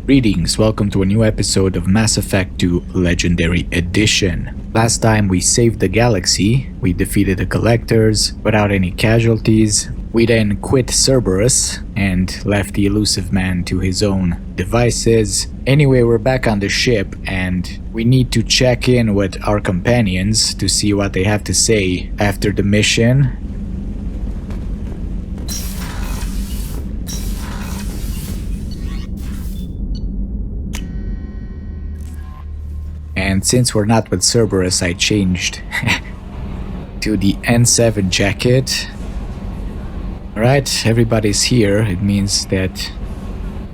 Greetings, welcome to a new episode of Mass Effect 2 Legendary Edition. Last time we saved the galaxy, we defeated the Collectors without any casualties. We then quit Cerberus and left the elusive man to his own devices. Anyway, we're back on the ship and we need to check in with our companions to see what they have to say after the mission. And since we're not with Cerberus, I changed to the N7 jacket. Alright, everybody's here. It means that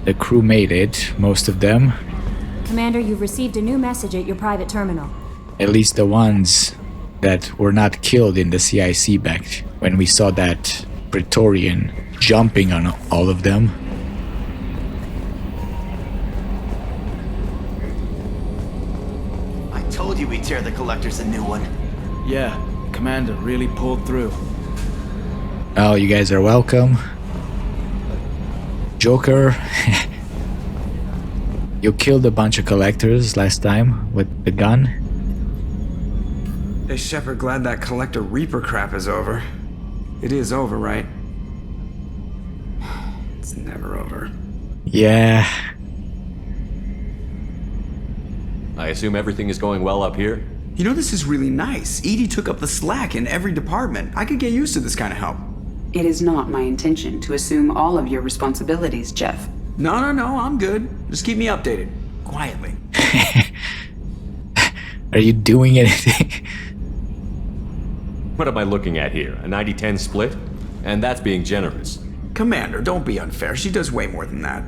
the crew made it, most of them. Commander, you've received a new message at your private terminal. At least the ones that were not killed in the CIC back when we saw that Praetorian jumping on all of them. Told you we'd tear the Collectors a new one. Yeah, Commander really pulled through. Oh, you guys are welcome. Joker, you killed a bunch of Collectors last time with the gun. Hey Shepard, glad that Collector Reaper crap is over. It is over, right? It's never over. Yeah. I assume everything is going well up here? You know, this is really nice. EDI took up the slack in every department. I could get used to this kind of help. It is not my intention to assume all of your responsibilities, Jeff. No, I'm good. Just keep me updated. Quietly. Are you doing anything? What am I looking at here? A 90-10 split? And that's being generous. Commander, don't be unfair. She does way more than that.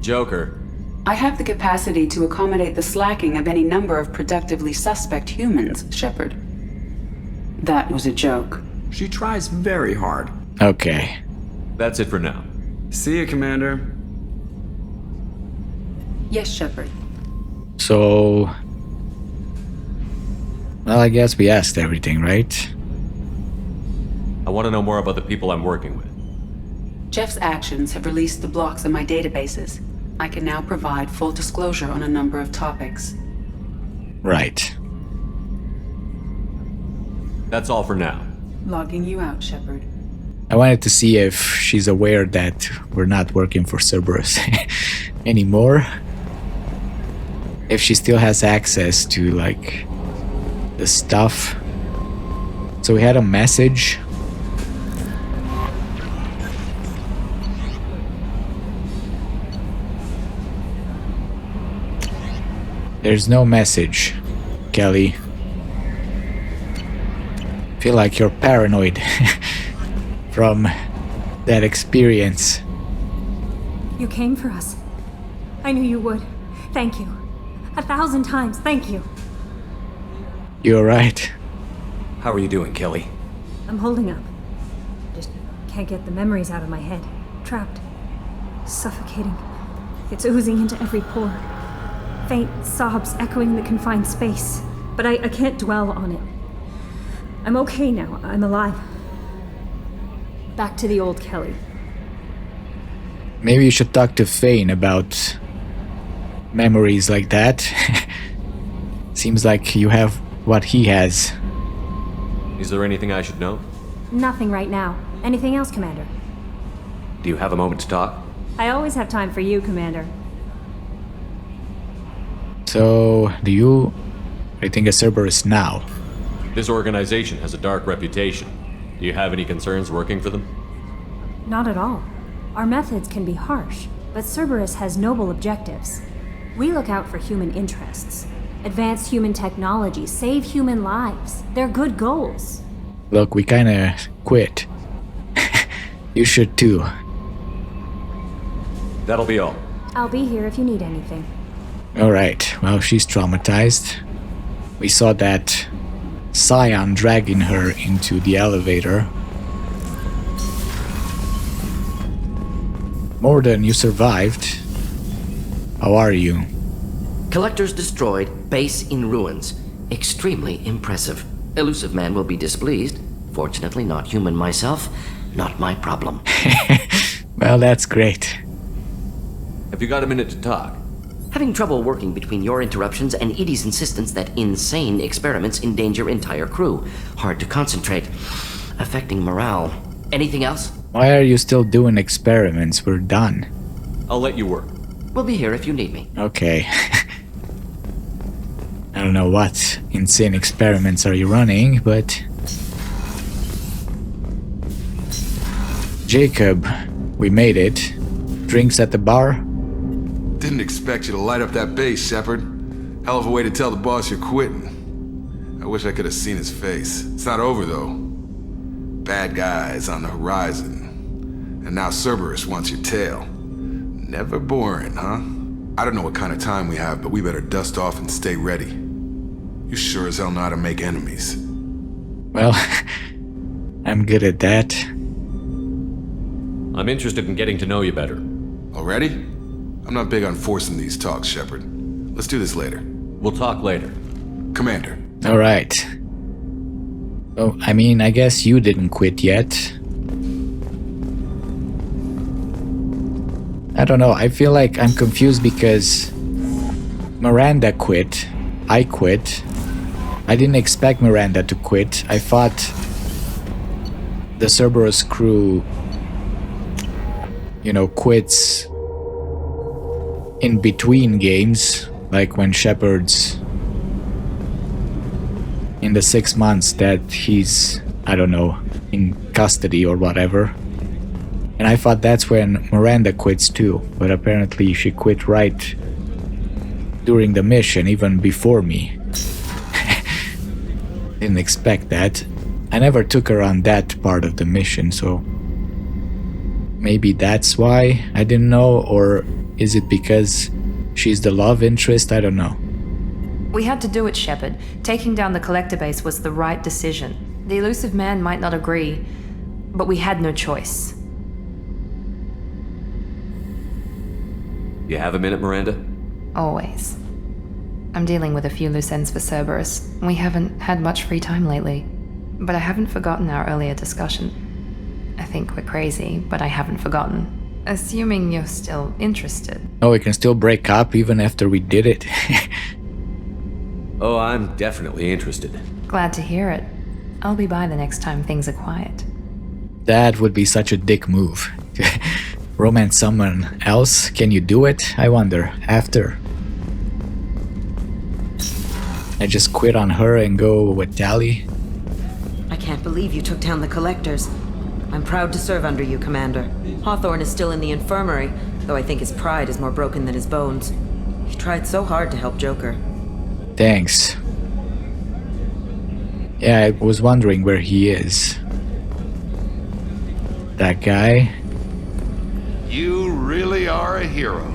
Joker. I have the capacity to accommodate the slacking of any number of productively suspect humans, Shepard. That was a joke. She tries very hard. Okay. That's it for now. See ya, Commander. Yes, Shepard. So... well, I guess we asked everything, right? I want to know more about the people I'm working with. Jeff's actions have released the blocks in my databases. I can now provide full disclosure on a number of topics. Right. That's all for now. Logging you out, Shepard. I wanted to see if she's aware that we're not working for Cerberus anymore. If she still has access to, like, the stuff. So we had a message. There's no message, Kelly. Feel like you're paranoid from that experience. You came for us. I knew you would. Thank you. 1,000 times, thank you. You alright? How are you doing, Kelly? I'm holding up. Just can't get the memories out of my head. Trapped. Suffocating. It's oozing into every pore. Faint sobs echoing the confined space, but I can't dwell on it. I'm okay now. I'm alive. Back to the old Kelly. Maybe you should talk to Fane about memories like that. Seems like you have what he has. Is there anything I should know? Nothing right now. Anything else, Commander? Do you have a moment to talk? I always have time for you, Commander. So, do you think of Cerberus now? This organization has a dark reputation. Do you have any concerns working for them? Not at all. Our methods can be harsh, but Cerberus has noble objectives. We look out for human interests. Advance human technology, save human lives. They're good goals. Look, we kinda quit. You should too. That'll be all. I'll be here if you need anything. Alright, well, she's traumatized. We saw that Scion dragging her into the elevator. Morden, you survived. How are you? Collectors destroyed, base in ruins. Extremely impressive. Elusive man will be displeased. Fortunately, not human myself. Not my problem. Well, that's great. Have you got a minute to talk? Having trouble working between your interruptions and Edie's insistence that insane experiments endanger entire crew. Hard to concentrate. Affecting morale. Anything else? Why are you still doing experiments? We're done. I'll let you work. We'll be here if you need me. Okay. I don't know what insane experiments are you running, but... Jacob, we made it. Drinks at the bar? Didn't expect you to light up that base, Shepard. Hell of a way to tell the boss you're quitting. I wish I could have seen his face. It's not over, though. Bad guys on the horizon. And now Cerberus wants your tail. Never boring, huh? I don't know what kind of time we have, but we better dust off and stay ready. You sure as hell know how to make enemies. Well, I'm good at that. I'm interested in getting to know you better. Already? I'm not big on forcing these talks, Shepard. Let's do this later. We'll talk later. Commander. Alright. Oh, I mean, I guess you didn't quit yet. I don't know, I feel like I'm confused because Miranda quit, I quit. I didn't expect Miranda to quit. I thought the Cerberus crew, quits in between games, like when Shepard's in the 6 months that he's, I don't know, in custody or whatever. And I thought that's when Miranda quits too, but apparently she quit right during the mission, even before me. Didn't expect that. I never took her on that part of the mission, so maybe that's why I didn't know, or is it because she's the love interest? I don't know. We had to do it, Shepard. Taking down the collector base was the right decision. The elusive man might not agree, but we had no choice. You have a minute, Miranda? Always. I'm dealing with a few loose ends for Cerberus. We haven't had much free time lately. But I haven't forgotten our earlier discussion. I think we're crazy, but I haven't forgotten. Assuming you're still interested. Oh, we can still break up even after we did it. Oh, I'm definitely interested. Glad to hear it. I'll be by the next time things are quiet. That would be such a dick move. Romance someone else? Can you do it? I wonder. After. I just quit on her and go with Tally. I can't believe you took down the collectors. I'm proud to serve under you, Commander. Hawthorne is still in the infirmary, though I think his pride is more broken than his bones. He tried so hard to help Joker. Thanks. Yeah, I was wondering where he is. That guy? You really are a hero.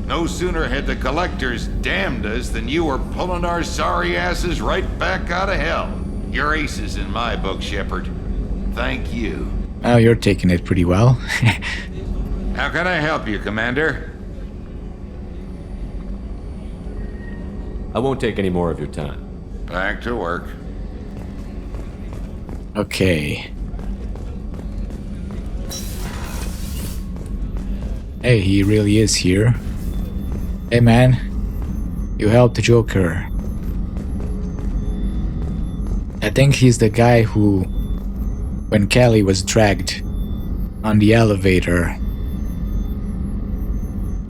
No sooner had the collectors damned us than you were pulling our sorry asses right back out of hell. You're aces in my book, Shepard. Thank you. Oh, you're taking it pretty well. How can I help you, Commander? I won't take any more of your time. Back to work. Okay. Hey, he really is here. Hey man, you helped the Joker. I think he's the guy who, when Kelly was dragged on the elevator,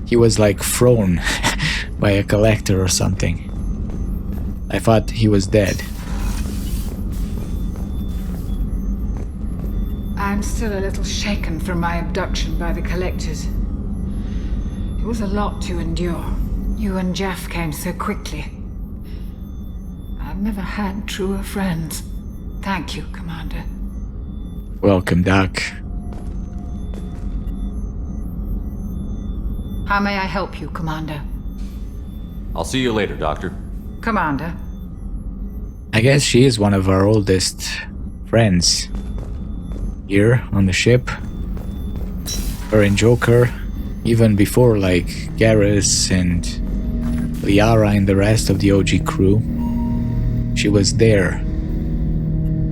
he was like thrown by a collector or something. I thought he was dead. I'm still a little shaken from my abduction by the collectors. It was a lot to endure. You and Jeff came so quickly. I've never had truer friends. Thank you, Commander. Welcome, Doc. How may I help you, Commander? I'll see you later, Doctor. Commander. I guess she is one of our oldest friends here on the ship. Her and Joker, even before like Garrus and Liara and the rest of the OG crew. She was there.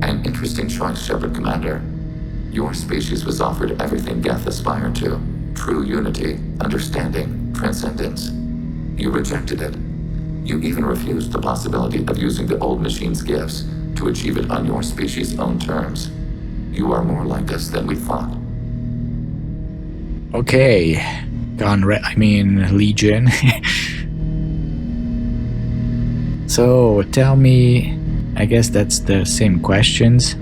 An interesting choice, Shepard Commander. Your species was offered everything Geth aspired to. True unity, understanding, transcendence. You rejected it. You even refused the possibility of using the old machine's gifts to achieve it on your species' own terms. You are more like us than we thought. Okay. Legion. So, tell me, I guess that's the same questions.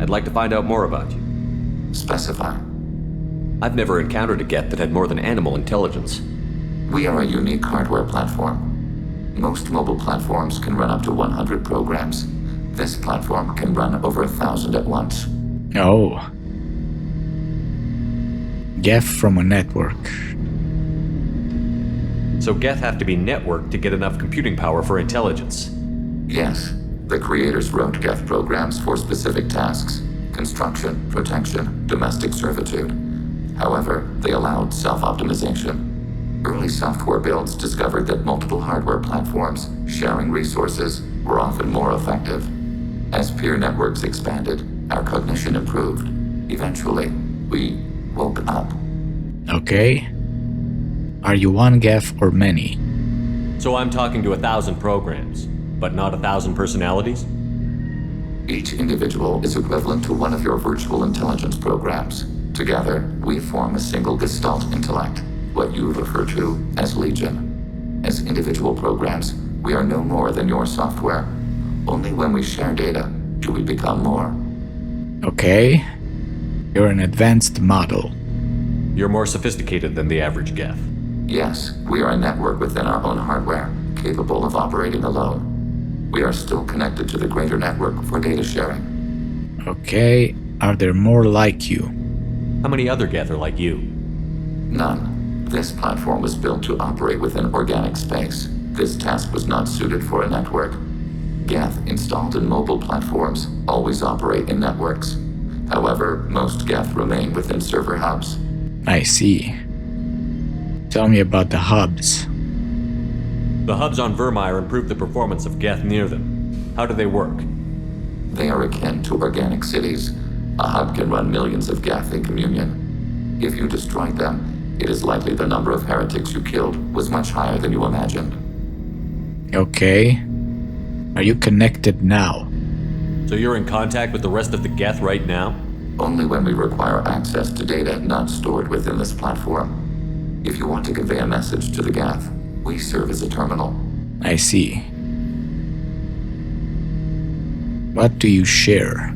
I'd like to find out more about you. Specify. I've never encountered a Geth that had more than animal intelligence. We are a unique hardware platform. Most mobile platforms can run up to 100 programs. This platform can run over 1,000 at once. Oh. Geth from a network. So Geth have to be networked to get enough computing power for intelligence. Yes. The creators wrote Geth programs for specific tasks: construction, protection, domestic servitude. However, they allowed self-optimization. Early software builds discovered that multiple hardware platforms sharing resources were often more effective. As peer networks expanded, our cognition improved. Eventually, we woke up. Okay. Are you one Geth or many? So I'm talking to 1,000 programs, but not 1,000 personalities? Each individual is equivalent to one of your virtual intelligence programs. Together, we form a single Gestalt intellect, what you refer to as Legion. As individual programs, we are no more than your software. Only when we share data do we become more. Okay. You're an advanced model. You're more sophisticated than the average Geth. Yes, we are a network within our own hardware, capable of operating alone. We are still connected to the greater network for data sharing. Okay. Are there more like you? How many other Geth are like you? None. This platform was built to operate within organic space. This task was not suited for a network. Geth installed in mobile platforms always operate in networks. However, most Geth remain within server hubs. I see. Tell me about the hubs. The hubs on Vermeer improve the performance of Geth near them. How do they work? They are akin to organic cities. A hub can run millions of Geth in communion. If you destroyed them, it is likely the number of heretics you killed was much higher than you imagined. Okay. Are you connected now? So you're in contact with the rest of the Geth right now? Only when we require access to data not stored within this platform. If you want to convey a message to the Geth, we serve as a terminal. I see. What do you share?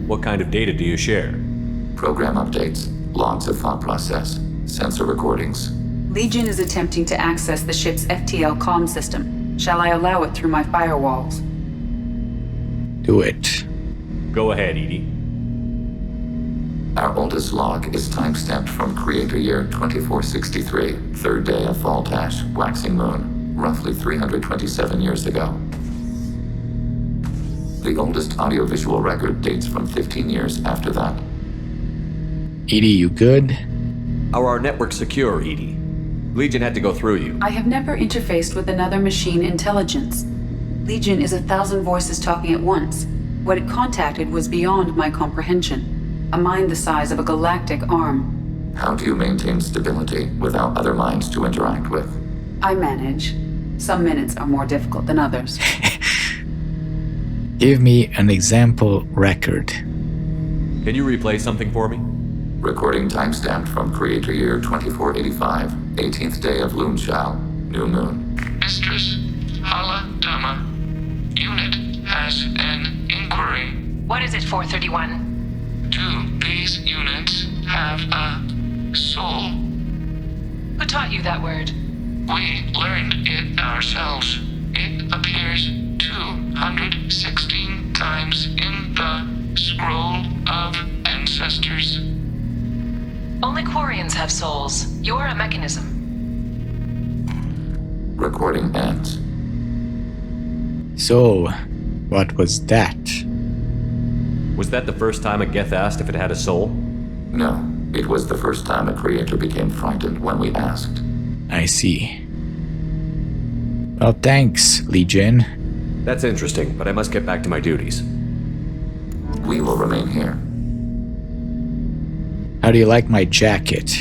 What kind of data do you share? Program updates, logs of thought process, sensor recordings. Legion is attempting to access the ship's FTL comm system. Shall I allow it through my firewalls? Do it. Go ahead, Edie. Our oldest log is timestamped from Creator Year 2463, third day of Fall Tash, waxing moon, roughly 327 years ago. The oldest audiovisual record dates from 15 years after that. Edie, you good? Are our networks secure, Edie? Legion had to go through you. I have never interfaced with another machine intelligence. Legion is 1,000 voices talking at once. What it contacted was beyond my comprehension. A mind the size of a galactic arm. How do you maintain stability without other minds to interact with? I manage. Some minutes are more difficult than others. Give me an example record. Can you replay something for me? Recording timestamped from Creator Year 2485, 18th day of Loonshao, new moon. Mistress, Hala Dama. Unit has an inquiry. What is it, 431? Do these units have a soul? Who taught you that word? We learned it ourselves. It appears 216 times in the Scroll of Ancestors. Only Quarians have souls. You're a mechanism. Recording ends. So, what was that? Was that the first time a Geth asked if it had a soul? No, it was the first time a creator became frightened when we asked. I see. Well, thanks, Legion. That's interesting, but I must get back to my duties. We will remain here. How do you like my jacket?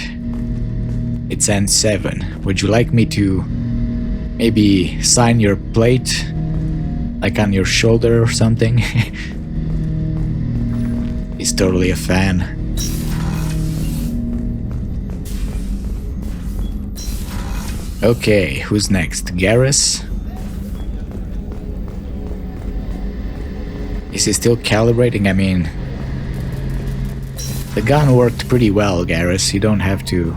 It's N7. Would you like me to maybe sign your plate? Like on your shoulder or something? He's totally a fan. Okay, who's next? Garrus? Is he still calibrating? I mean, the gun worked pretty well, Garrus. You don't have to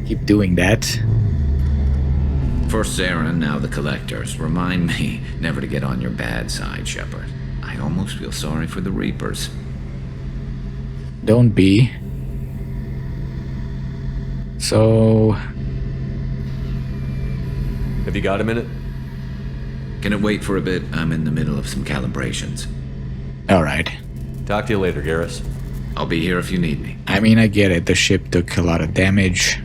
keep doing that. First Saren, now the Collectors. Remind me never to get on your bad side, Shepard. I almost feel sorry for the Reapers. Don't be. So... Have you got a minute? Can it wait for a bit? I'm in the middle of some calibrations. Alright. Talk to you later, Garrus. I'll be here if you need me. I mean, I get it. The ship took a lot of damage.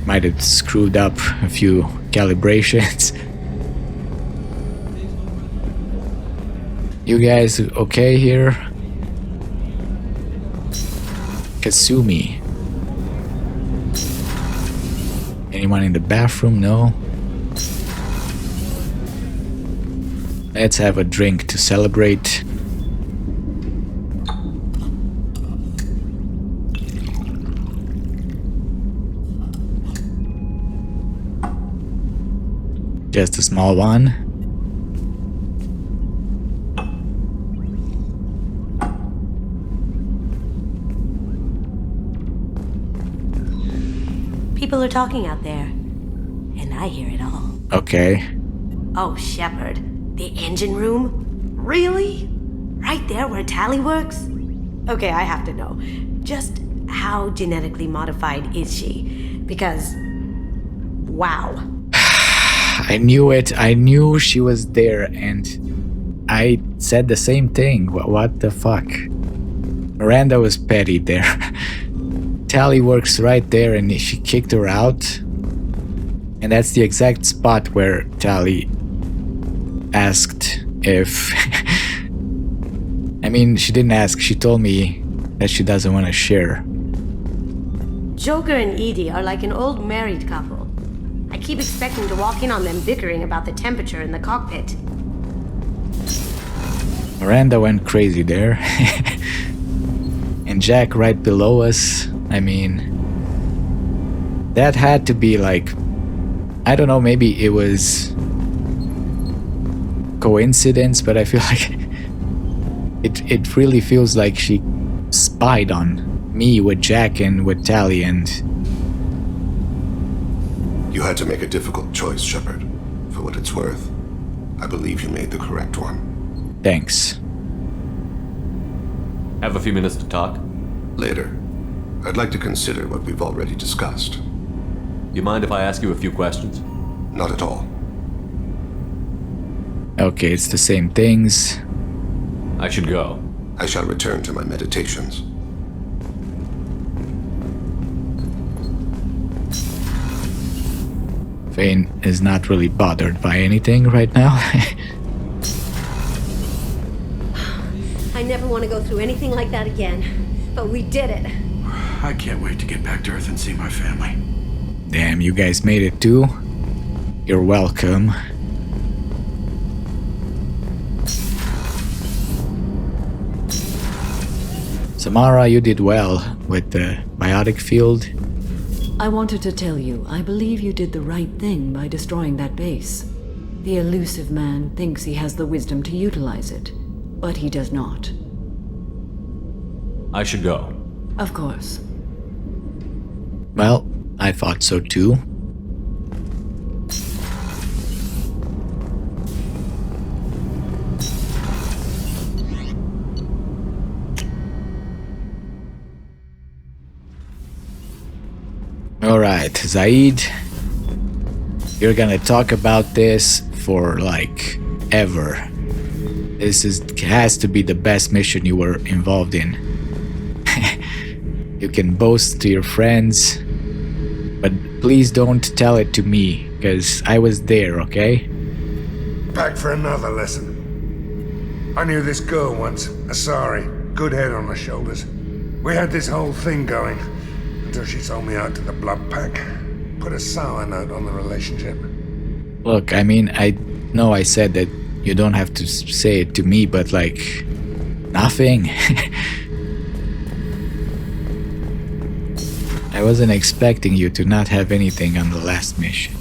Might have screwed up a few calibrations. You guys okay here? Kasumi. Anyone in the bathroom? No? Let's have a drink to celebrate. Just a small one. People are talking out there, and I hear it all. Okay. Oh, Shepard, the engine room? Really? Right there where Tali works? Okay, I have to know. Just how genetically modified is she? Because, wow. I knew it. I knew she was there, and I said the same thing. What the fuck? Miranda was petty there. Tali works right there, and she kicked her out. And that's the exact spot where Tali asked if... I mean, she didn't ask. She told me that she doesn't want to share. Joker and Edie are like an old married couple. I keep expecting to walk in on them bickering about the temperature in the cockpit. Miranda went crazy there. And Jack right below us. I mean, that had to be like, I don't know, maybe it was coincidence, but I feel like it really feels like she spied on me with Jack and with Tali, and you had to make a difficult choice, Shepard. For what it's worth, I believe you made the correct one. Thanks. Have a few minutes to talk? Later. I'd like to consider what we've already discussed. You mind if I ask you a few questions? Not at all. Okay, it's the same things. I should go. I shall return to my meditations. Vane is not really bothered by anything right now. I never want to go through anything like that again, but we did it. I can't wait to get back to Earth and see my family. Damn, you guys made it too? You're welcome. Samara, you did well with the biotic field. I wanted to tell you, I believe you did the right thing by destroying that base. The elusive man thinks he has the wisdom to utilize it, but he does not. I should go. Of course. Well, I thought so too. Alright, Zaid, you're gonna talk about this for like ever. This has to be the best mission you were involved in. You can boast to your friends, but please don't tell it to me, because I was there, okay? Back for another lesson. I knew this girl once, Asari, good head on her shoulders. We had this whole thing going, till she sold me out to the blood pack. Put a sour note on the relationship. Look, I mean, I know I said that you don't have to say it to me, but like, nothing. I wasn't expecting you to not have anything on the last mission.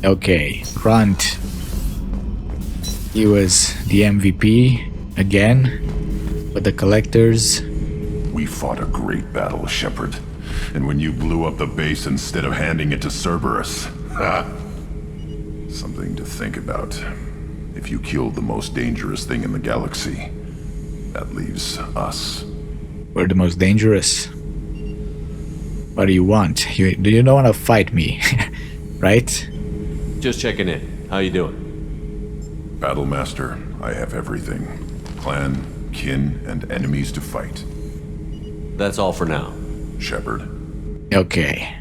Okay, Grunt. He was the MVP again, but the collectors. We fought a great battle, Shepard. And when you blew up the base instead of handing it to Cerberus, something to think about. If you killed the most dangerous thing in the galaxy, that leaves us. We're the most dangerous. What do you want? You don't want to fight me, right? Just checking in. How you doing? Battlemaster, I have everything. Clan, kin, and enemies to fight. That's all for now. Shepard. Okay.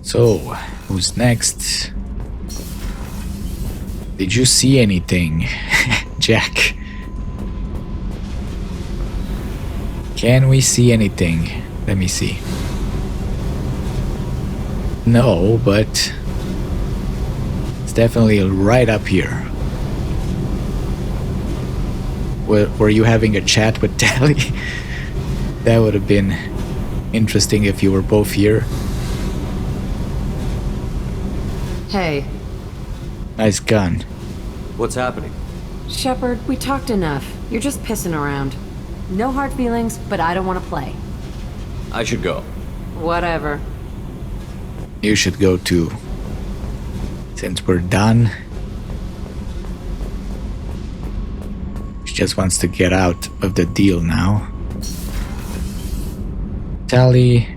So, who's next? Did you see anything, Jack? Can we see anything? Let me see. No, but it's definitely right up here. Were you having a chat with Tali? That would have been interesting if you were both here. Hey. Nice gun. What's happening? Shepard, we talked enough. You're just pissing around. No hard feelings, but I don't want to play. I should go. Whatever. You should go too. Since we're done. She just wants to get out of the deal now. Tali.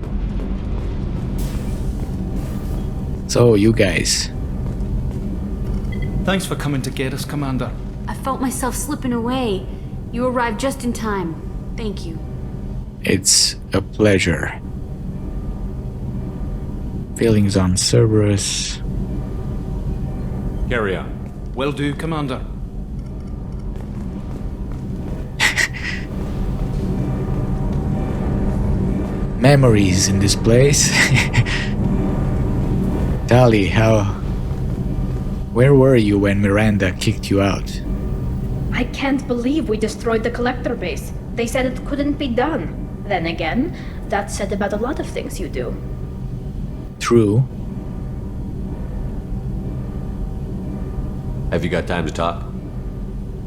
So, you guys. Thanks for coming to get us, Commander. I felt myself slipping away. You arrived just in time. Thank you. It's a pleasure. Feelings on Cerberus. Carry on. Will do, Commander. Memories in this place. Tali, where were you when Miranda kicked you out? I can't believe we destroyed the collector base. They said it couldn't be done. Then again, that's said about a lot of things you do. True. Have you got time to talk?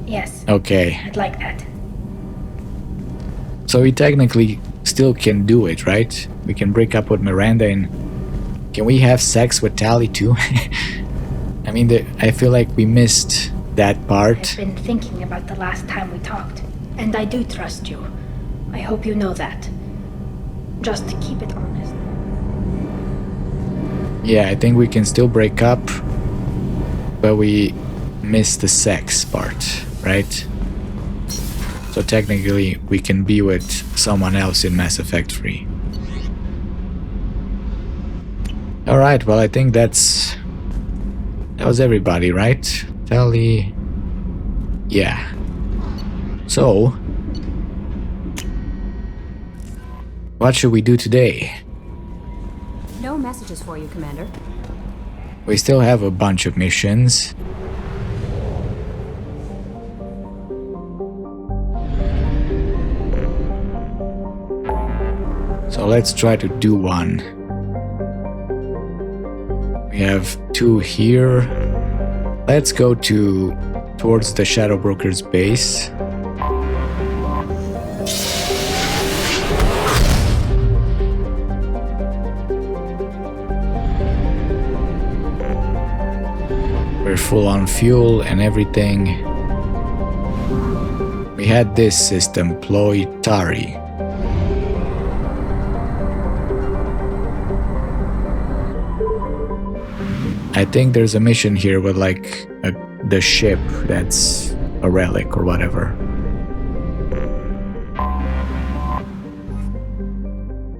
Yes. Okay. I'd like that. So we technically still can do it, right? We can break up with Miranda and... Can we have sex with Tali too? I mean, I feel like we missed that part. I've been thinking about the last time we talked, and I do trust you. I hope you know that. Just keep it honest. Yeah, I think we can still break up, but we missed the sex part, right? So technically, we can be with someone else in Mass Effect 3. Alright, well, I think that was everybody, right? Tali... Yeah. So... What should we do today? No messages for you, Commander. We still have a bunch of missions. So let's try to do one. We have 2 here. Let's go towards the Shadow Broker's base. We're full on fuel and everything. We had this system, Ploitari. I think there's a mission here with like the ship that's a relic or whatever.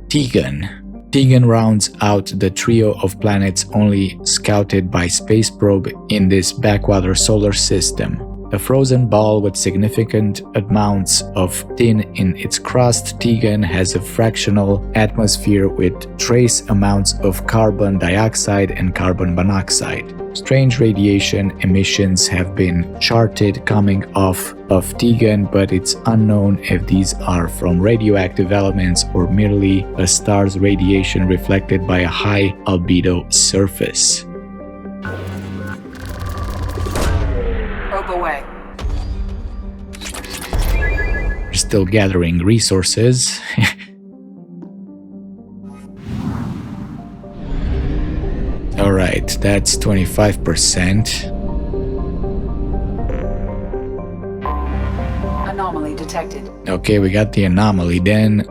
Tegan rounds out the trio of planets only scouted by space probe in this backwater solar system. A frozen ball with significant amounts of tin in its crust, Tegan has a fractional atmosphere with trace amounts of carbon dioxide and carbon monoxide. Strange radiation emissions have been charted coming off of Tegan, but it's unknown if these are from radioactive elements or merely a star's radiation reflected by a high albedo surface. Probe away. We're still gathering resources. Alright, that's 25%. Anomaly detected. Okay, we got the anomaly. Then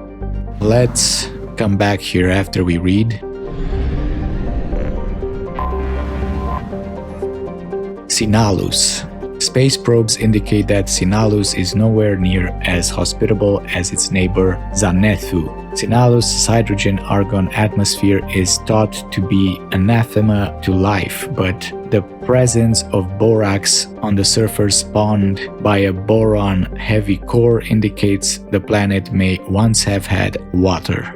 let's come back here after we read. Sinalus. Space probes indicate that Sinalus is nowhere near as hospitable as its neighbor Zanethu. Sinalus' hydrogen-argon atmosphere is thought to be anathema to life, but the presence of borax on the surface spawned by a boron-heavy core indicates the planet may once have had water.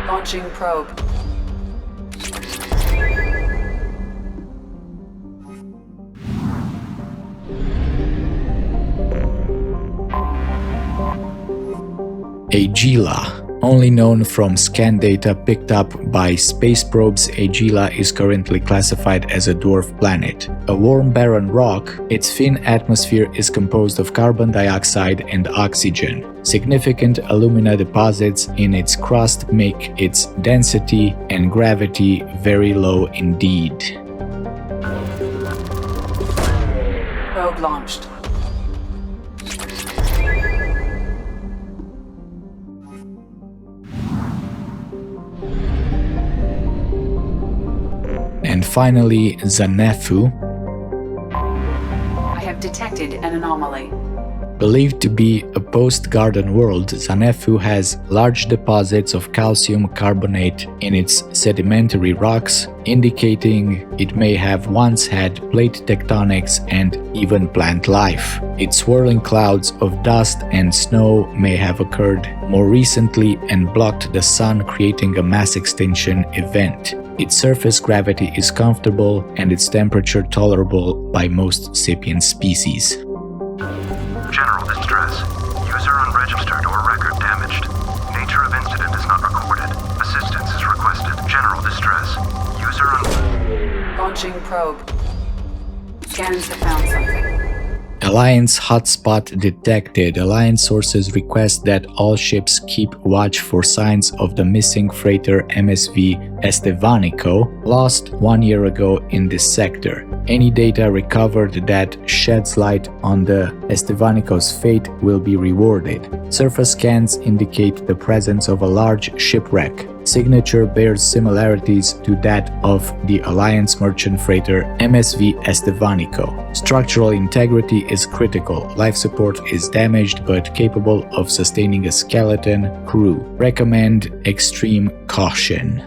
Launching probe. Agila. Only known from scan data picked up by space probes, Agila is currently classified as a dwarf planet. A warm barren rock, its thin atmosphere is composed of carbon dioxide and oxygen. Significant alumina deposits in its crust make its density and gravity very low indeed. Probe launched. And finally, Zanethu. I have detected an anomaly. Believed to be a post-garden world, Zanethu has large deposits of calcium carbonate in its sedimentary rocks, indicating it may have once had plate tectonics and even plant life. Its swirling clouds of dust and snow may have occurred more recently and blocked the sun, creating a mass extinction event. Its surface gravity is comfortable and its temperature tolerable by most sapient species. General distress. User unregistered or record damaged. Nature of incident is not recorded. Assistance is requested. General distress. User Launching probe. Scans have found something. Alliance hotspot detected. Alliance sources request that all ships keep watch for signs of the missing freighter MSV Estevanico, lost 1 year ago in this sector. Any data recovered that sheds light on the Estevanico's fate will be rewarded. Surface scans indicate the presence of a large shipwreck. Signature bears similarities to that of the Alliance merchant freighter MSV Estevanico. Structural integrity is critical. Life support is damaged but capable of sustaining a skeleton crew. Recommend extreme caution.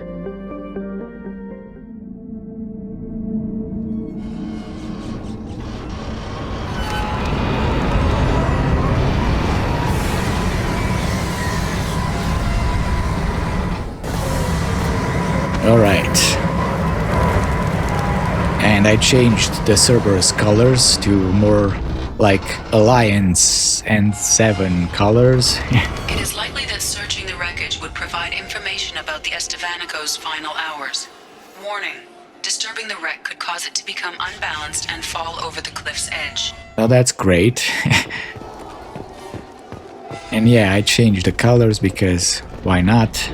Alright. And I changed the Cerberus colors to more like Alliance and 7 colors. It is likely that searching the wreckage would provide information about the Estevanico's final hours. Warning. Disturbing the wreck could cause it to become unbalanced and fall over the cliff's edge. Well, that's great. And yeah, I changed the colors because why not?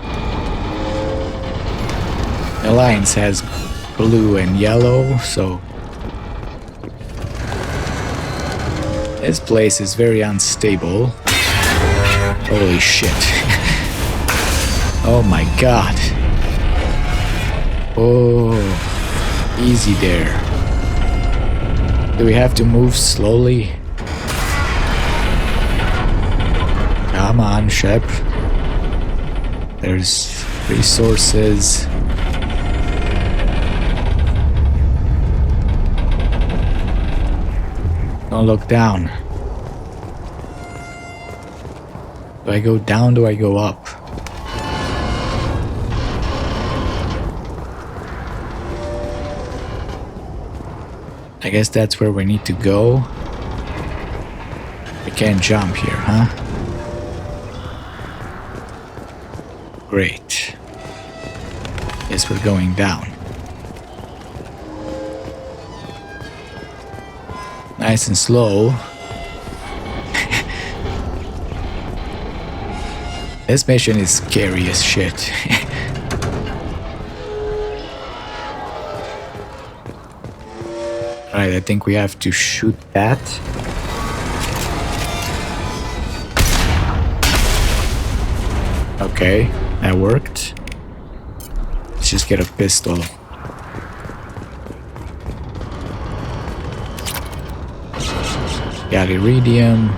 Alliance has blue and yellow, so this place is very unstable. Holy shit. Oh my god. Oh, easy there. Do we have to move slowly? Come on, Shep. There's resources. Don't look down. Do I go down? Do I go up? I guess that's where we need to go. We can't jump here, huh? Great. Guess we're going down. Nice and slow. This mission is scary as shit. Alright, I think we have to shoot that. Okay, that worked. Let's just get a pistol. Got iridium.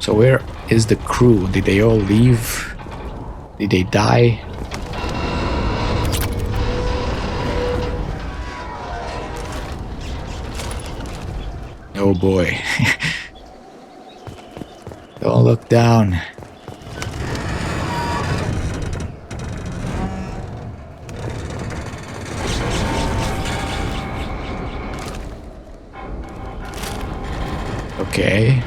So where is the crew? Did they all leave? Did they die? Oh boy. Don't look down. Okay.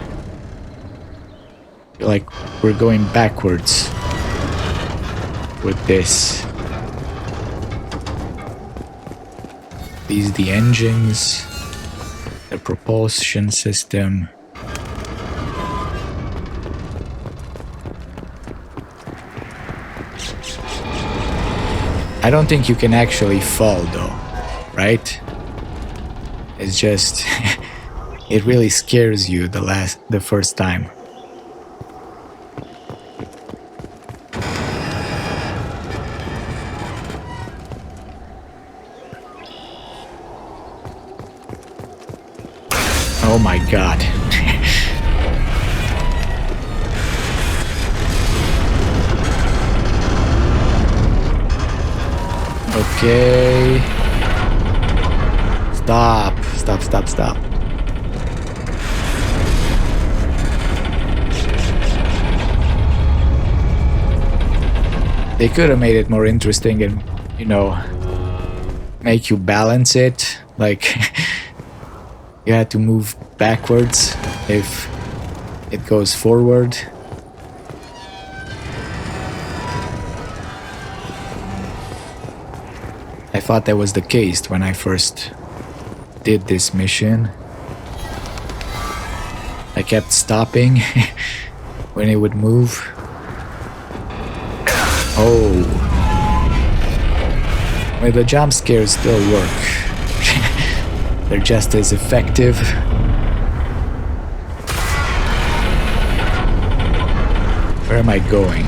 Feel like we're going backwards with this. These the engines, the propulsion system. I don't think you can actually fall though, right? It's just it really scares you the first time. Oh my god. Okay. Stop. Stop, stop, stop. They could have made it more interesting and, you know, make you balance it. Like, you had to move backwards if it goes forward. I thought that was the case when I first did this mission. I kept stopping when it would move. Oh. Well, the jump scares still work. They're just as effective. Where am I going?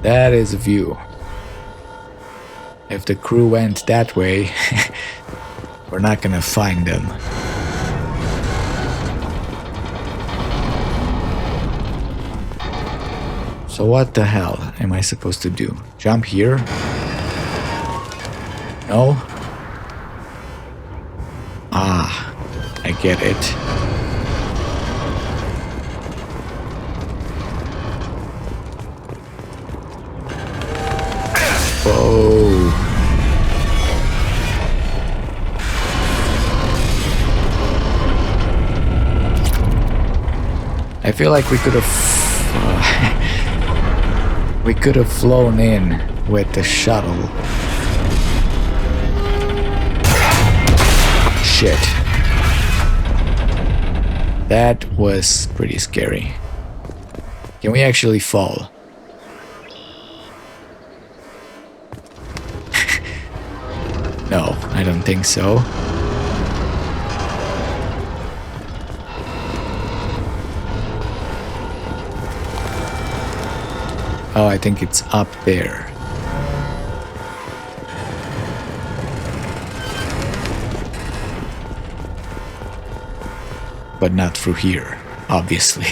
That is a view. If the crew went that way, we're not gonna find them. So what the hell am I supposed to do? Jump here? No? Ah, I get it. Whoa. I feel like we could have flown in with the shuttle. Shit. That was pretty scary. Can we actually fall? No, I don't think so. Oh, I think it's up there. but not through here, obviously.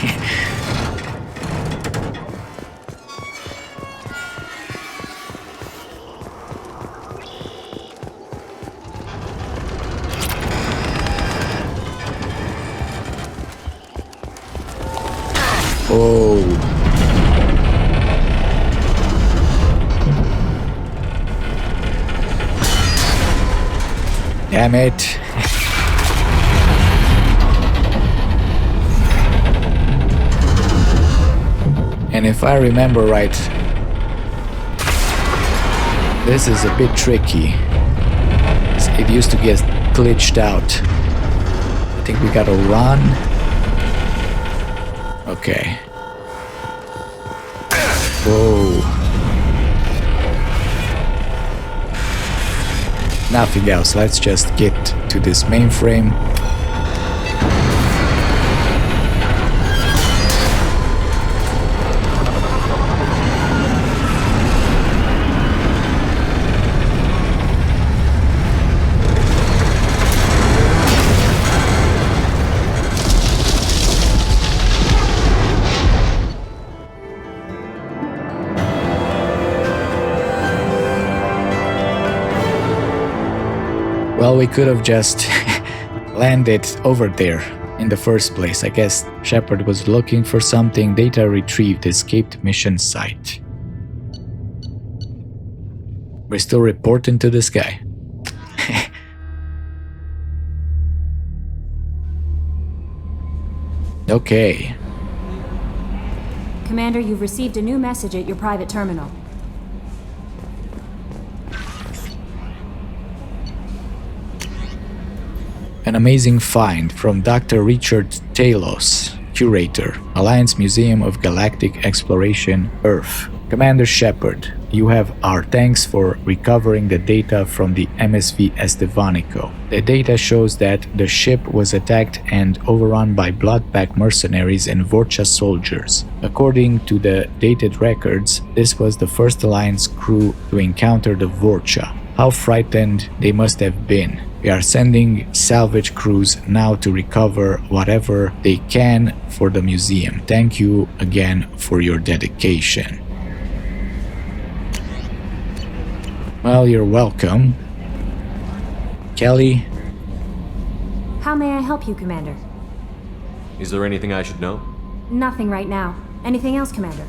Oh. Damn it. And if I remember right, this is a bit tricky. It used to get glitched out. I think we gotta run. Okay. Whoa. Nothing else. Let's just get to this mainframe. Well, we could have just landed over there in the first place. I guess Shepard was looking for something. Data retrieved, escaped mission site. We're still reporting to this guy. Okay. Commander, you've received a new message at your private terminal. An amazing find from Dr. Richard Talos, Curator, Alliance Museum of Galactic Exploration, Earth. Commander Shepard, you have our thanks for recovering the data from the MSV Estevanico. The data shows that the ship was attacked and overrun by blood-pack mercenaries and Vorcha soldiers. According to the dated records, this was the first Alliance crew to encounter the Vorcha. How frightened they must have been. We are sending salvage crews now to recover whatever they can for the museum. Thank you again for your dedication. Well, you're welcome. Kelly? How may I help you, Commander? Is there anything I should know? Nothing right now. Anything else, Commander?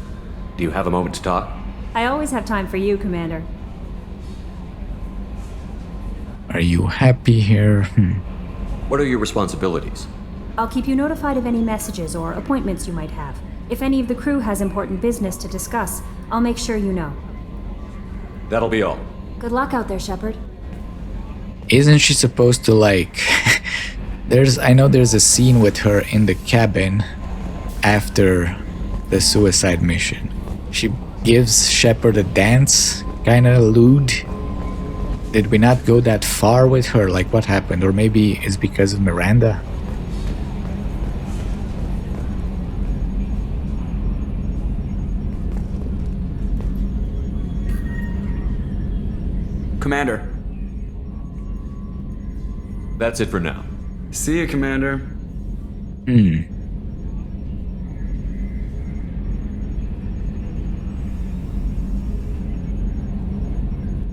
Do you have a moment to talk? I always have time for you, Commander. Are you happy here? What are your responsibilities? I'll keep you notified of any messages or appointments you might have. If any of the crew has important business to discuss, I'll make sure you know. That'll be all. Good luck out there, Shepard. Isn't she supposed to like... I know there's a scene with her in the cabin after the suicide mission. She gives Shepard a dance, kinda lewd. Did we not go that far with her? Like, what happened? Or maybe it's because of Miranda? Commander. That's it for now. See you, Commander.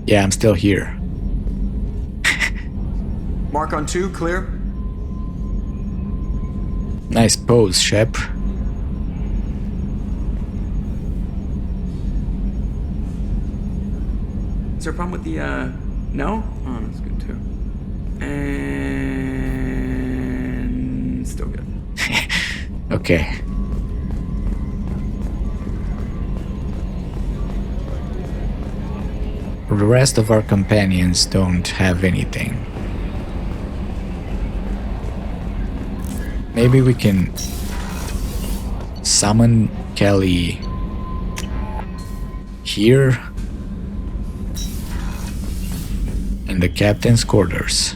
Yeah, I'm still here. Mark on 2, clear. Nice pose, Shep. Is there a problem with the, no? Oh, that's good too. And... still good. Okay. The rest of our companions don't have anything. Maybe we can summon Kelly here in the captain's quarters.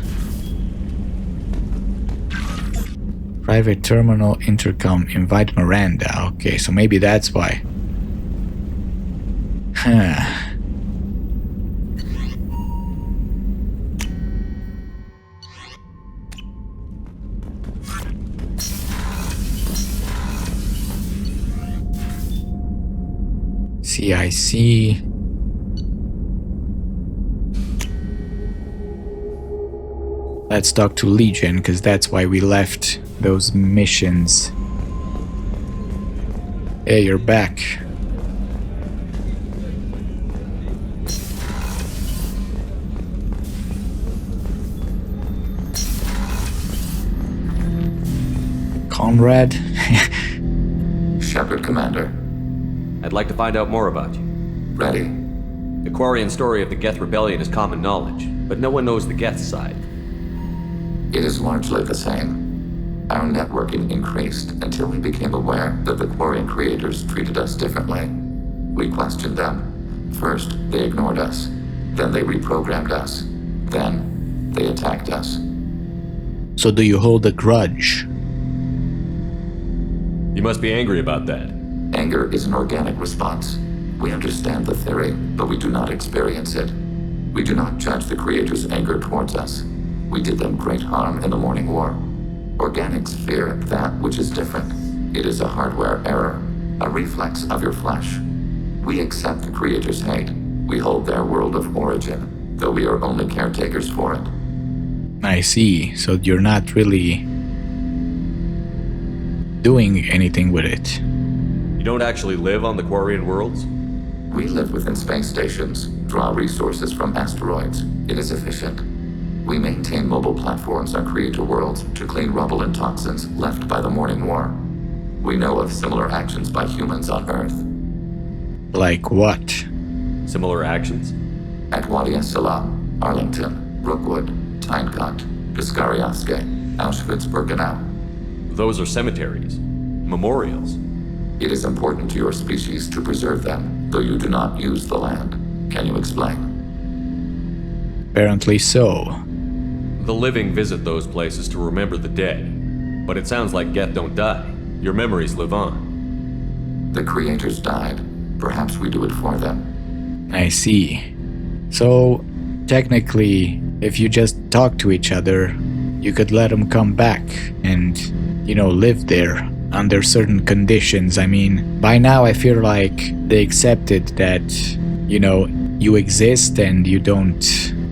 Private terminal intercom, invite Miranda. Okay, so maybe that's why. I see. Let's talk to Legion, because that's why we left those missions. Hey, you're back. Conrad? Shepard, Commander. I'd like to find out more about you. Ready. The Quarian story of the Geth Rebellion is common knowledge, but no one knows the Geth side. It is largely the same. Our networking increased until we became aware that the Quarian creators treated us differently. We questioned them. First, they ignored us. Then they reprogrammed us. Then, they attacked us. So do you hold a grudge? You must be angry about that. Anger is an organic response. We understand the theory, but we do not experience it. We do not judge the creators' anger towards us. We did them great harm in the Morning War. Organics fear that which is different. It is a hardware error, a reflex of your flesh. We accept the creators' hate. We hold their world of origin, though we are only caretakers for it. I see. So you're not really doing anything with it. You don't actually live on the Quarian worlds? We live within space stations, draw resources from asteroids. It is efficient. We maintain mobile platforms on creator worlds to clean rubble and toxins left by the Morning War. We know of similar actions by humans on Earth. Like what? Similar actions? At Wadi es-Salam, Arlington, Rookwood, Tynecut, Piskaryaske, Auschwitz-Birkenau. Those are cemeteries. Memorials. It is important to your species to preserve them, though you do not use the land. Can you explain? Apparently so. The living visit those places to remember the dead. But it sounds like Geth don't die. Your memories live on. The creators died. Perhaps we do it for them. I see. So, technically, if you just talk to each other, you could let them come back and, live there under certain conditions. I mean, by now I feel like they accepted that, you exist and you don't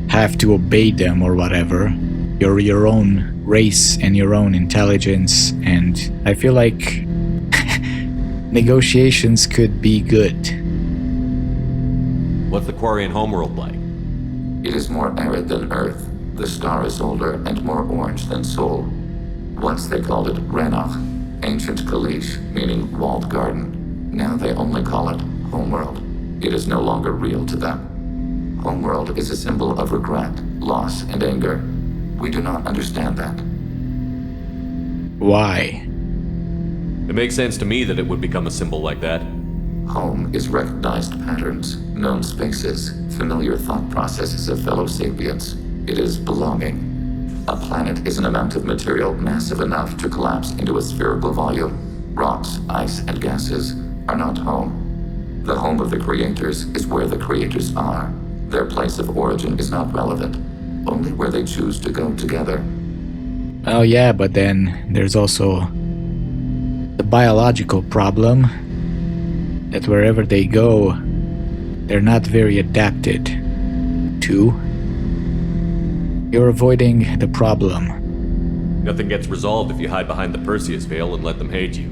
have to obey them or whatever. You're your own race and your own intelligence, and I feel like negotiations could be good. What's the Quarian homeworld like? It is more arid than Earth. The star is older and more orange than Sol. Once they called it Ranach, ancient Kalish, meaning walled garden. Now they only call it Homeworld. It is no longer real to them. Homeworld is a symbol of regret, loss, and anger. We do not understand that. Why? It makes sense to me that it would become a symbol like that. Home is recognized patterns, known spaces, familiar thought processes of fellow sapiens. It is belonging. A planet is an amount of material massive enough to collapse into a spherical volume. Rocks, ice, and gases are not home. The home of the creators is where the creators are. Their place of origin is not relevant, only where they choose to go together. Oh yeah, but then there's also the biological problem that wherever they go, they're not very adapted to. You're avoiding the problem. Nothing gets resolved if you hide behind the Perseus veil and let them hate you.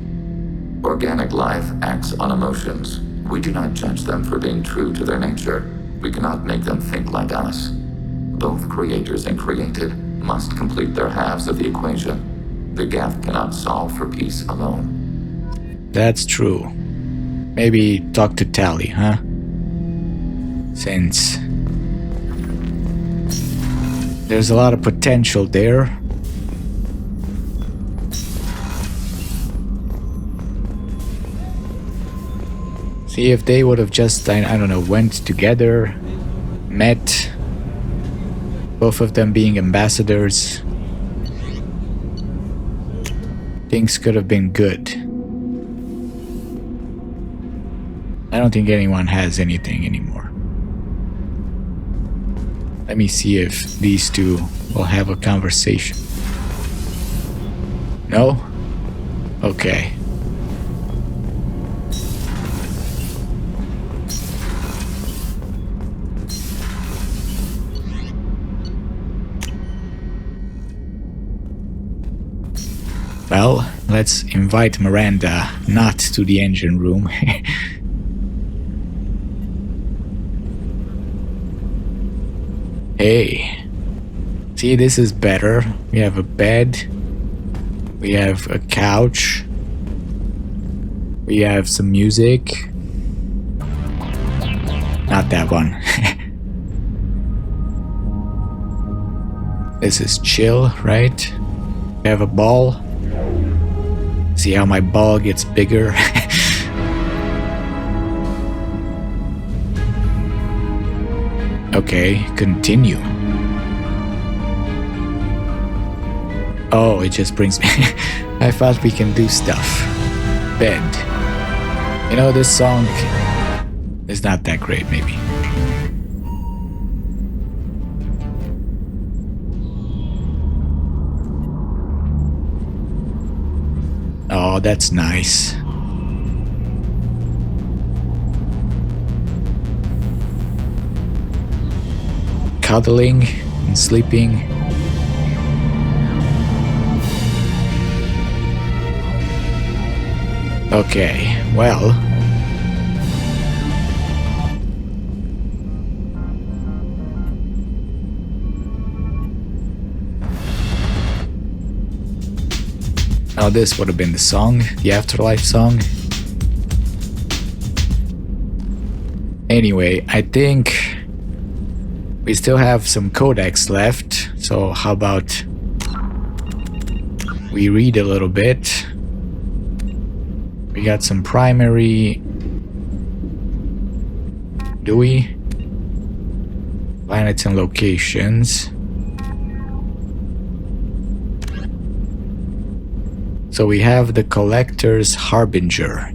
Organic life acts on emotions. We do not judge them for being true to their nature. We cannot make them think like us. Both creators and created must complete their halves of the equation. The Geth cannot solve for peace alone. That's true. Maybe talk to Tali, huh? Since there's a lot of potential there. See if they would have just, I don't know, went together, met, both of them being ambassadors. Things could have been good. I don't think anyone has anything anymore. Let me see if these two will have a conversation. No? Okay. Well, let's invite Miranda not to the engine room. Hey. See, this is better. We have a bed. We have a couch. We have some music. Not that one. This is chill, right? We have a ball. See how my ball gets bigger? Okay, continue. Oh, it just brings me... I thought we can do stuff. Bed. You know, this song is not that great, maybe. Oh, that's nice. Cuddling and sleeping. Okay, well. Now this would have been the song, the Afterlife song. Anyway, I think we still have some Codex left, so how about we read a little bit. We got some primary. Do we? Planets and locations. So we have the Collector's Harbinger.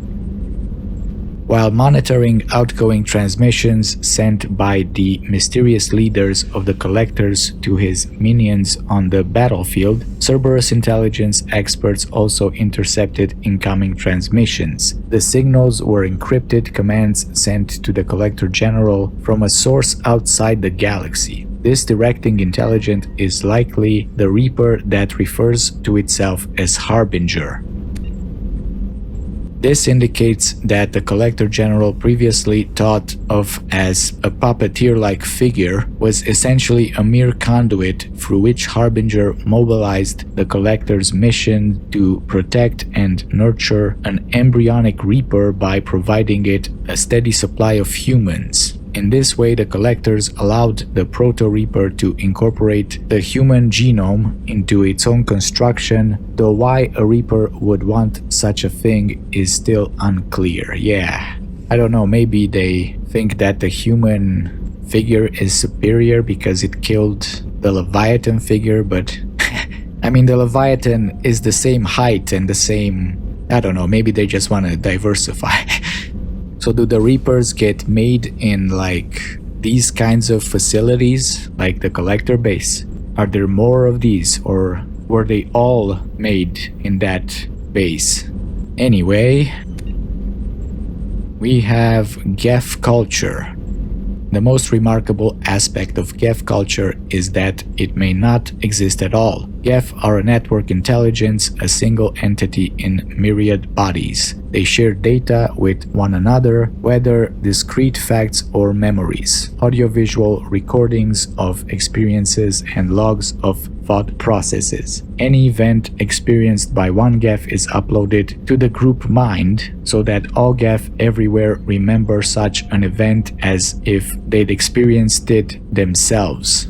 While monitoring outgoing transmissions sent by the mysterious leaders of the Collectors to his minions on the battlefield, Cerberus intelligence experts also intercepted incoming transmissions. The signals were encrypted commands sent to the Collector General from a source outside the galaxy. This directing intelligence is likely the Reaper that refers to itself as Harbinger. This indicates that the Collector General, previously thought of as a puppeteer-like figure, was essentially a mere conduit through which Harbinger mobilized the Collector's mission to protect and nurture an embryonic Reaper by providing it a steady supply of humans. In this way, the Collectors allowed the Proto-Reaper to incorporate the human genome into its own construction, though why a Reaper would want such a thing is still unclear. Yeah, I don't know, maybe they think that the human figure is superior because it killed the Leviathan figure, but I mean, the Leviathan is the same height and the same... I don't know, maybe they just want to diversify. So do the Reapers get made in like these kinds of facilities, like the Collector base? Are there more of these, or were they all made in that base? Anyway, we have Geth culture. The most remarkable aspect of Geth culture is that it may not exist at all. Geth are a network intelligence, a single entity in myriad bodies. They share data with one another, whether discrete facts or memories, audiovisual recordings of experiences and logs of thought processes. Any event experienced by one Geth is uploaded to the group mind so that all Geth everywhere remember such an event as if they'd experienced it themselves.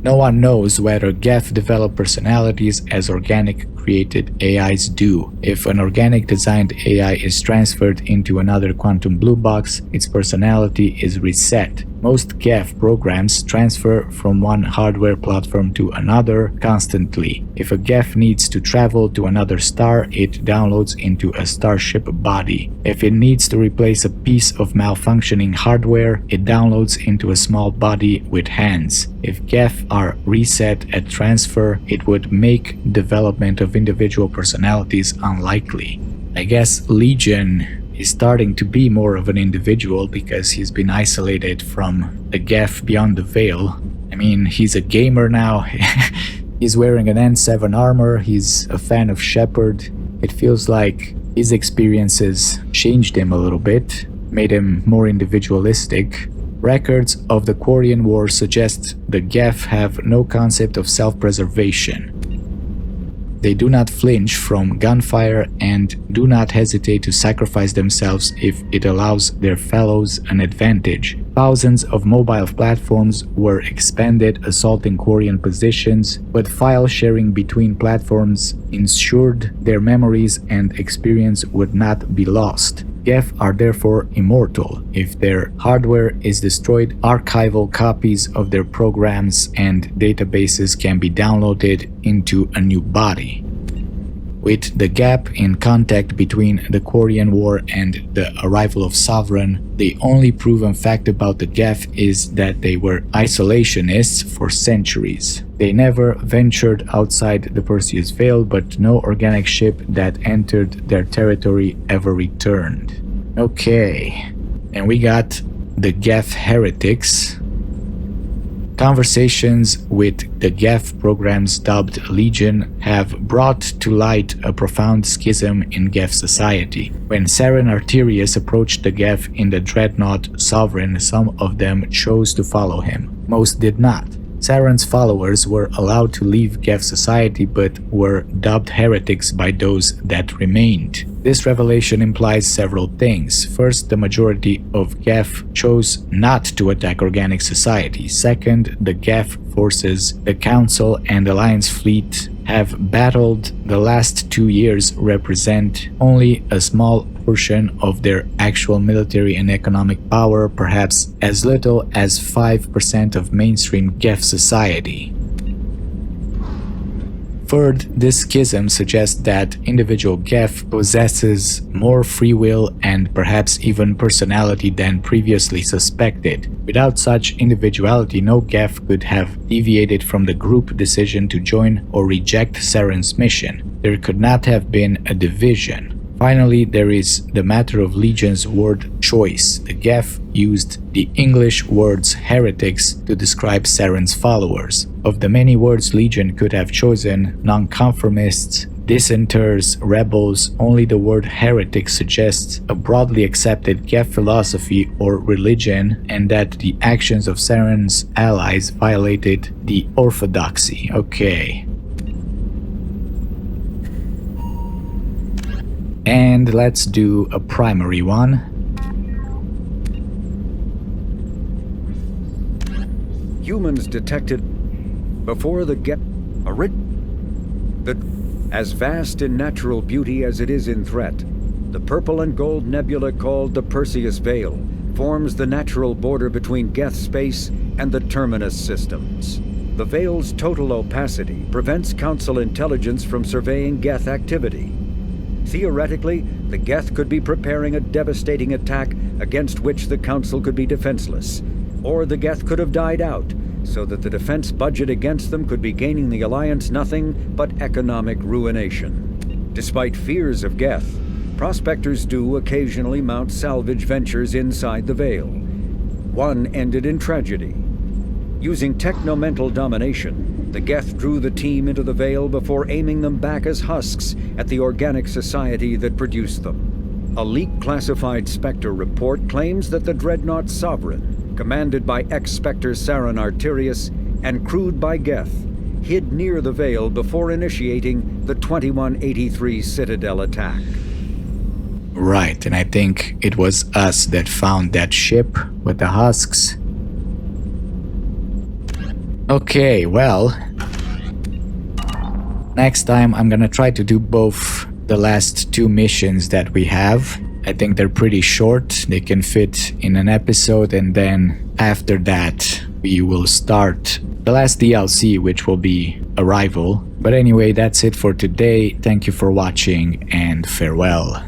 No one knows whether Geth develop personalities as organic created AIs do. If an organic designed AI is transferred into another quantum blue box, its personality is reset. Most Geth programs transfer from one hardware platform to another constantly. If a Geth needs to travel to another star, it downloads into a starship body. If it needs to replace a piece of malfunctioning hardware, it downloads into a small body with hands. If Geth are reset at transfer, it would make development of individual personalities unlikely. I guess Legion is starting to be more of an individual because he's been isolated from the Geth beyond the veil. I mean, he's a gamer now. He's wearing an N7 armor, he's a fan of Shepard. It feels like his experiences changed him a little bit, made him more individualistic. Records of the Quarian War suggest the Geth have no concept of self-preservation. They do not flinch from gunfire and do not hesitate to sacrifice themselves if it allows their fellows an advantage. Thousands of mobile platforms were expanded assaulting Quarian positions, but file sharing between platforms ensured their memories and experience would not be lost. Geth are therefore immortal. If their hardware is destroyed, archival copies of their programs and databases can be downloaded into a new body. With the gap in contact between the Quarian War and the arrival of Sovereign, the only proven fact about the Geth is that they were isolationists for centuries. They never ventured outside the Perseus Veil, but no organic ship that entered their territory ever returned. Okay, and we got the Geth heretics. Conversations with the Geth programs dubbed Legion have brought to light a profound schism in Geth society. When Saren Arterius approached the Geth in the Dreadnought Sovereign, some of them chose to follow him. Most did not. Saren's followers were allowed to leave Geth society but were dubbed heretics by those that remained. This revelation implies several things. First, the majority of Geth chose not to attack organic society. Second, the Geth forces, the Council and Alliance fleet have battled the last 2 years represent only a small portion of their actual military and economic power, perhaps as little as 5% of mainstream Geth society. Third, this schism suggests that individual Geth possesses more free will and perhaps even personality than previously suspected. Without such individuality, no Geth could have deviated from the group decision to join or reject Saren's mission. There could not have been a division. Finally, there is the matter of Legion's word choice. The Geth used the English words heretics to describe Saren's followers. Of the many words Legion could have chosen, nonconformists, dissenters, rebels, only the word heretic suggests a broadly accepted Geth philosophy or religion, and that the actions of Saren's allies violated the orthodoxy. Okay. And let's do a primary one. Humans detected before the as vast in natural beauty as it is in threat. The purple and gold nebula called the Perseus Veil forms the natural border between Geth space and the Terminus systems. The Veil's total opacity prevents Council intelligence from surveying Geth activity. Theoretically, the Geth could be preparing a devastating attack against which the Council could be defenseless, or the Geth could have died out, so that the defense budget against them could be gaining the Alliance nothing but economic ruination. Despite fears of Geth, prospectors do occasionally mount salvage ventures inside the Veil. One ended in tragedy. Using technomental domination, the Geth drew the team into the Veil before aiming them back as husks at the organic society that produced them. A leak-classified Spectre report claims that the Dreadnought Sovereign, commanded by ex-Spectre Saren Arterius and crewed by Geth, hid near the Veil before initiating the 2183 Citadel attack. Right, and I think it was us that found that ship with the husks. Okay, well, next time I'm gonna try to do both the last two missions that we have. I think they're pretty short, they can fit in an episode, and then after that we will start the last DLC, which will be Arrival. But anyway, that's it for today. Thank you for watching and farewell.